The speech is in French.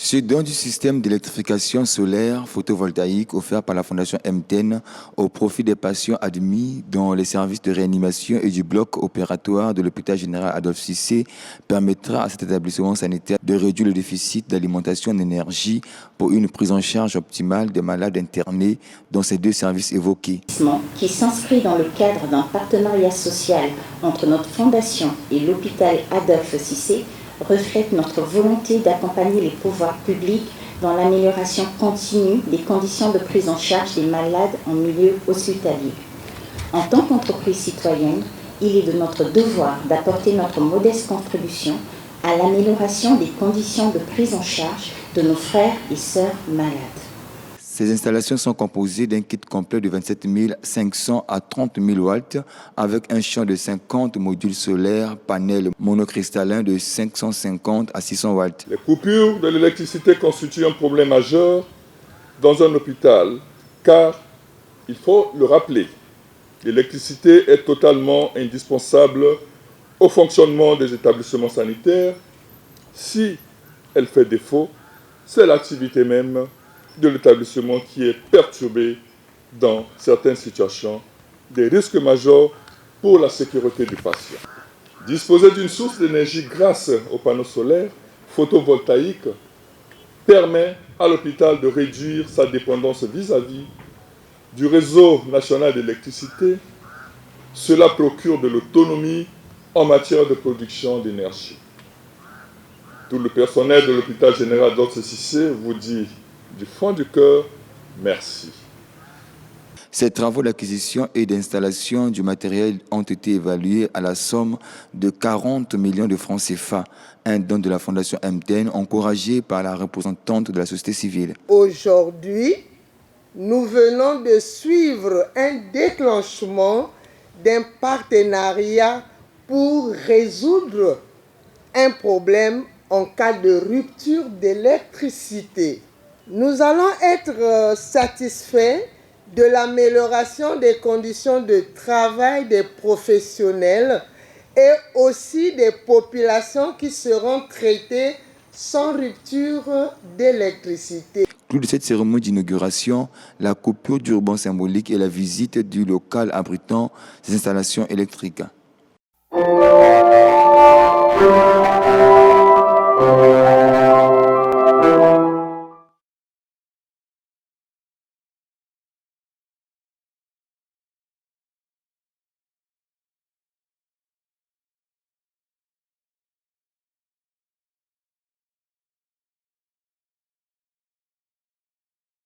Ce don du système d'électrification solaire photovoltaïque offert par la Fondation MTN au profit des patients admis dans les services de réanimation et du bloc opératoire de l'hôpital général Adolphe Cissé permettra à cet établissement sanitaire de réduire le déficit d'alimentation en énergie pour une prise en charge optimale des malades internés dans ces deux services évoqués. Qui s'inscrit dans le cadre d'un partenariat social entre notre fondation et l'hôpital Adolphe Cissé reflète notre volonté d'accompagner les pouvoirs publics dans l'amélioration continue des conditions de prise en charge des malades en milieu hospitalier. En tant qu'entreprise citoyenne, il est de notre devoir d'apporter notre modeste contribution à l'amélioration des conditions de prise en charge de nos frères et sœurs malades. Ces installations sont composées d'un kit complet de 27 500 à 30 000 watts avec un champ de 50 modules solaires, panels monocristallins de 550 à 600 watts. Les coupures de l'électricité constituent un problème majeur dans un hôpital car, il faut le rappeler, l'électricité est totalement indispensable au fonctionnement des établissements sanitaires. Si elle fait défaut, c'est l'activité même de l'établissement qui est perturbé dans certaines situations, des risques majeurs pour la sécurité du patient. Disposer d'une source d'énergie grâce aux panneaux solaires photovoltaïques permet à l'hôpital de réduire sa dépendance vis-à-vis du réseau national d'électricité. Cela procure de l'autonomie en matière de production d'énergie. Tout le personnel de l'hôpital général Adolphe Cissé vous dit du fond du cœur, merci. Ces travaux d'acquisition et d'installation du matériel ont été évalués à la somme de 40 millions de francs CFA, un don de la Fondation MTN encouragé par la représentante de la société civile. Aujourd'hui, nous venons de suivre un déclenchement d'un partenariat pour résoudre un problème en cas de rupture d'électricité. Nous allons être satisfaits de l'amélioration des conditions de travail des professionnels et aussi des populations qui seront traitées sans rupture d'électricité. Clou de cette cérémonie d'inauguration, la coupure du ruban symbolique et la visite du local abritant ces installations électriques.